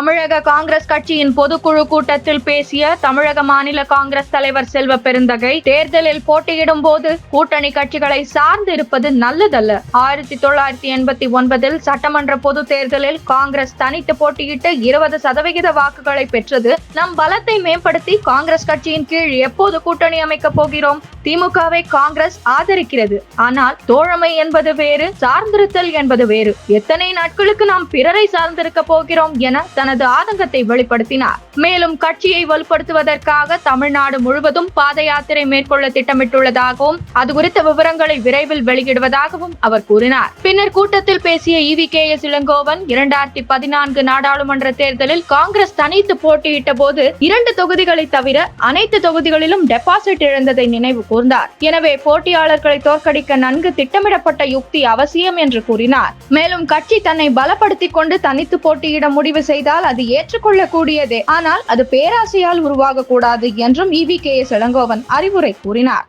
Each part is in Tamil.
தமிழக காங்கிரஸ் கட்சியின் பொதுக்குழு கூட்டத்தில் பேசிய தமிழக மாநில காங்கிரஸ் தலைவர் செல்வ பெருந்தகை, தேர்தலில் போட்டியிடும் போது கூட்டணி கட்சிகளை சார்ந்து இருப்பது நல்லதல்ல. 1989 சட்டமன்ற பொது தேர்தலில் காங்கிரஸ் தனித்து போட்டியிட்டு 20% வாக்குகளை பெற்றது. நம் பலத்தை மேம்படுத்தி காங்கிரஸ் கட்சியின் கீழ் எப்போது கூட்டணி அமைக்க போகிறோம்? திமுகவை காங்கிரஸ் ஆதரிக்கிறது. ஆனால் தோழமை என்பது வேறு, சார்ந்திருத்தல் என்பது வேறு. எத்தனை நாட்களுக்கு நாம் பிறரை சார்ந்திருக்க போகிறோம் என தனது ஆதங்கத்தை வெளிப்படுத்தினார். மேலும் கட்சியை வலுப்படுத்துவதற்காக தமிழ்நாடு முழுவதும் பாத யாத்திரை மேற்கொள்ள திட்டமிட்டுள்ளதாகவும் அது குறித்த விவரங்களை விரைவில் வெளியிடுவதாகவும் அவர் கூறினார். பின்னர் கூட்டத்தில் பேசிய EVKS இளங்கோவன், 2014 நாடாளுமன்ற தேர்தலில் காங்கிரஸ் தனித்து போட்டியிட்ட போது 2 தொகுதிகளை தவிர அனைத்து தொகுதிகளிலும் டெபாசிட் இழந்ததை நினைவு கூர்ந்தார். எனவே போட்டியாளர்களை தோற்கடிக்க நன்கு திட்டமிடப்பட்ட யுக்தி அவசியம் என்று கூறினார். மேலும் கட்சி தன்னை பலப்படுத்திக் கொண்டு தனித்து போட்டியிட முடிவு செய்தால் அது ஏற்றுக்கொள்ளக்கூடியதே, ஆனால் அது பேராசையால் உருவாகக்கூடாது என்றும் EVKS இளங்கோவன் அறிவுரை கூறினார்.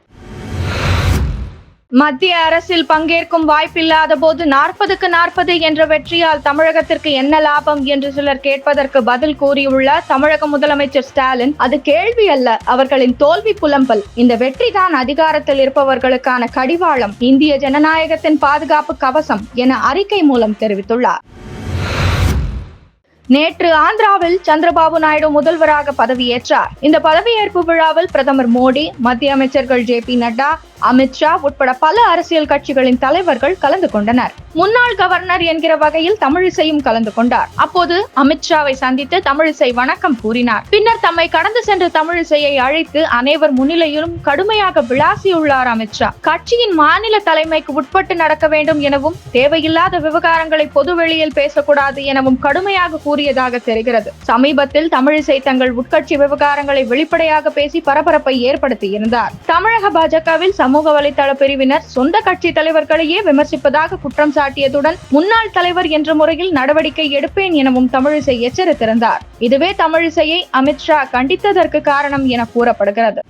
மத்திய அரசில் பங்கேற்கும் வாய்ப்பில்லாத போது 40க்கு 40 என்ற வெற்றியால் தமிழகத்திற்கு என்ன லாபம் என்று சிலர் கேட்பதற்கு பதில் கூறியுள்ள தமிழக முதலமைச்சர் ஸ்டாலின், அது கேள்வி அல்ல, அவர்களின் தோல்வி புலம்பல். இந்த வெற்றிதான் அதிகாரத்தில் இருப்பவர்களுக்கான கடிவாளம், இந்திய ஜனநாயகத்தின் பாதுகாப்பு கவசம் என அறிக்கை மூலம் தெரிவித்துள்ளார். நேற்று ஆந்திராவில் சந்திரபாபு நாயுடு முதல்வராக பதவியேற்றார். இந்த பதவியேற்பு விழாவில் பிரதமர் மோடி, மத்திய அமைச்சர்கள் JP நட்டா, அமித்ஷா உட்பட பல அரசியல் கட்சிகளின் தலைவர்கள் கலந்து கொண்டனர். முன்னாள் கவர்னர் என்கிற வகையில் தமிழிசையும் கலந்து கொண்டார். அப்போது அமித்ஷாவை சந்தித்து தமிழிசை வணக்கம் கூறினார். பின்னர் தம்மை கடந்து சென்ற தமிழிசையை அழைத்து அனைவர் முன்னிலையிலும் கடுமையாக விளாசியுள்ளார் அமித்ஷா. கட்சியின் மாநில தலைமைக்கு உட்பட்டு நடக்க வேண்டும் எனவும் தேவையில்லாத விவகாரங்களை பொதுவெளியில் பேசக்கூடாது எனவும் கடுமையாக கூறியதாக தெரிகிறது. சமீபத்தில் தமிழிசை தங்கள் உட்கட்சி விவகாரங்களை வெளிப்படையாக பேசி பரபரப்பை ஏற்படுத்தியிருந்தார். தமிழக பாஜகவில் சமூக வலைதள பிரிவினர் சொந்த கட்சி தலைவர்களையே விமர்சிப்பதாக குற்றம் சாட்டியதுடன் முன்னாள் தலைவர் என்ற முறையில் நடவடிக்கை எடுப்பேன் எனவும் தமிழிசை எச்சரித்திருந்தார். இதுவே தமிழிசையை அமித்ஷா கண்டித்ததற்கு காரணம் என கூறப்படுகிறது.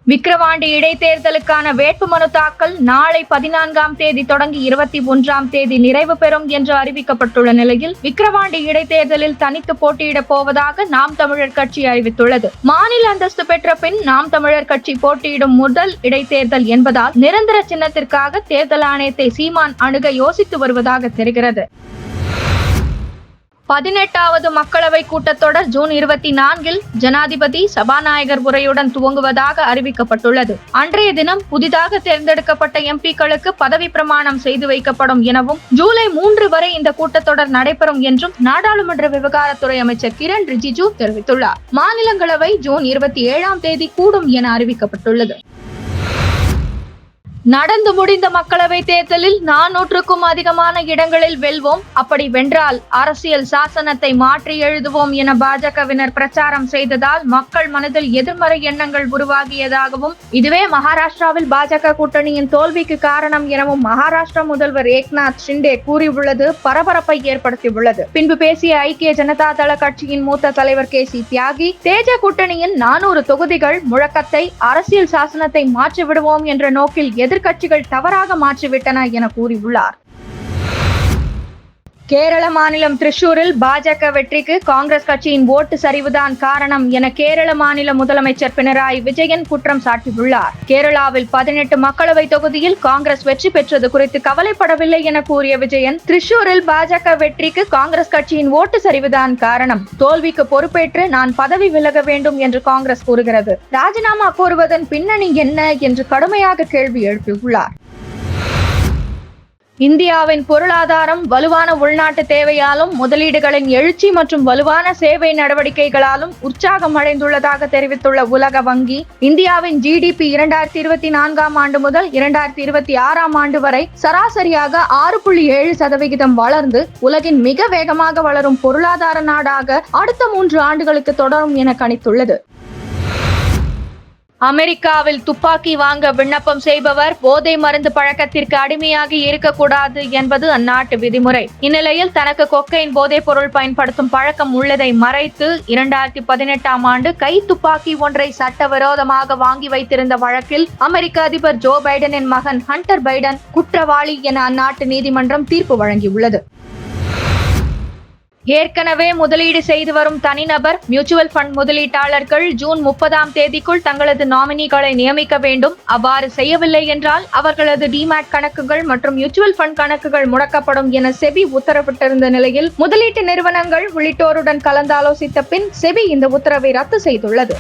விக்கிரவாண்டி இடைத்தேர்தலுக்கான வேட்புமனு தாக்கல் நாளை 14ஆம் தேதி தொடங்கி 21ஆம் தேதி நிறைவு பெறும் என்று அறிவிக்கப்பட்டுள்ள நிலையில் விக்கிரவாண்டி இடைத்தேர்தலில் தனித்து போட்டியிடப் போவதாக நாம் தமிழர் கட்சி அறிவித்துள்ளது. மாநில அந்தஸ்து பெற்ற பின் நாம் தமிழர் கட்சி போட்டியிடும் முதல் இடைத்தேர்தல் என்பதால் நிரந்தர சின்னத்திற்காக தேர்தல் ஆணையத்தை சீமான் அணுக யோசித்து வருவதாக தெரிகிறது. 18வது மக்களவை கூட்டத்தொடர் ஜூன் 24இல் ஜனாதிபதி சபாநாயகர் உரையுடன் துவங்குவதாக அறிவிக்கப்பட்டுள்ளது. அன்றைய தினம் புதிதாக தேர்ந்தெடுக்கப்பட்ட MPக்களுக்கு பதவி பிரமாணம் செய்து வைக்கப்படும் எனவும் ஜூலை 3 வரை இந்த கூட்டத்தொடர் நடைபெறும் என்றும் நாடாளுமன்ற விவகாரத்துறை அமைச்சர் கிரண் ரிஜிஜு தெரிவித்துள்ளார். மாநிலங்களவை ஜூன் 27ஆம் தேதி கூடும் என அறிவிக்கப்பட்டுள்ளது. நடந்து முடிந்த மக்களவை தேர்தலில் 400க்கும் அதிகமான இடங்களில் வெல்வோம், அப்படி வென்றால் அரசியல் சாசனத்தை மாற்றி எழுதுவோம் என பாஜகவினர் பிரச்சாரம் செய்ததால் மக்கள் மனதில் எதிர்மறை எண்ணங்கள் உருவாகியதாகவும் இதுவே மகாராஷ்டிராவில் பாஜக கூட்டணியின் தோல்விக்கு காரணம் எனவும் மகாராஷ்டிரா முதல்வர் ஏக்நாத் ஷிண்டே கூறியுள்ளது பரபரப்பை ஏற்படுத்தியுள்ளது. பின்பு பேசிய ஐக்கிய ஜனதா தள கட்சியின் மூத்த தலைவர் KC தியாகி, தேஜ கூட்டணியின் 400 தொகுதிகள் முழக்கத்தை அரசியல் சாசனத்தை மாற்றிவிடுவோம் என்ற நோக்கில் எதிர்க்கட்சிகள் தவறாக மாற்றிவிட்டன என கூறியுள்ளார். கேரள மாநிலம் திரிசூரில் பாஜக வெற்றிக்கு காங்கிரஸ் கட்சியின் ஓட்டு சரிவுதான் காரணம் என கேரள மாநில முதலமைச்சர் பினராயி விஜயன் குற்றம் சாட்டியுள்ளார். கேரளாவில் 18 மக்களவை தொகுதியில் காங்கிரஸ் வெற்றி பெற்றது குறித்து கவலைப்படவில்லை என கூறிய விஜயன், திரிசூரில் பாஜக வெற்றிக்கு காங்கிரஸ் கட்சியின் ஓட்டு சரிவுதான் காரணம். தோல்விக்கு பொறுப்பேற்று நான் பதவி விலக வேண்டும் என்று காங்கிரஸ் கூறுகிறது. ராஜினாமா கோருவதன் பின்னணி என்ன என்று கடுமையாக கேள்வி எழுப்பியுள்ளார். இந்தியாவின் பொருளாதாரம் வலுவான உள்நாட்டு தேவையாலும் முதலீடுகளின் எழுச்சி மற்றும் வலுவான சேவை நடவடிக்கைகளாலும் உற்சாகம் அடைந்துள்ளதாக தெரிவித்துள்ள உலக வங்கி, இந்தியாவின் GDP 2024ஆம் ஆண்டு முதல் 2026ஆம் ஆண்டு வரை சராசரியாக 6.7% வளர்ந்து உலகின் மிக வேகமாக வளரும் பொருளாதார நாடாக அடுத்த 3 ஆண்டுகளுக்கு தொடரும் என கணித்துள்ளது. அமெரிக்காவில் துப்பாக்கி வாங்க விண்ணப்பம் செய்பவர் போதை மருந்து பழக்கத்திற்கு அடிமையாகி இருக்கக்கூடாது என்பது அந்நாட்டு விதிமுறை. இந்நிலையில் தனக்கு கொக்கைன் போதைப் பொருள் பயன்படுத்தும் பழக்கம் உள்ளதை மறைத்து 2018ஆம் ஆண்டு கை துப்பாக்கி ஒன்றை சட்டவிரோதமாக வாங்கி வைத்திருந்த வழக்கில் அமெரிக்க அதிபர் ஜோ பைடனின் மகன் ஹண்டர் பைடன் குற்றவாளி என அந்நாட்டு நீதிமன்றம் தீர்ப்பு வழங்கியுள்ளது. ஏற்கனவே முதலீடு செய்து வரும் தனிநபர் மியூச்சுவல் ஃபண்ட் முதலீட்டாளர்கள் ஜூன் 30ஆம் தேதிக்குள் தங்களது நாமினிகளை நியமிக்க வேண்டும். அவ்வாறு செய்யவில்லை என்றால் அவர்களது டிமேட் கணக்குகள் மற்றும் மியூச்சுவல் ஃபண்ட் கணக்குகள் முடக்கப்படும் என செபி உத்தரவிட்டிருந்த நிலையில் முதலீட்டு நிறுவனங்கள் உள்ளிட்டோருடன் கலந்தாலோசித்த பின் செபி இந்த உத்தரவை ரத்து செய்துள்ளது.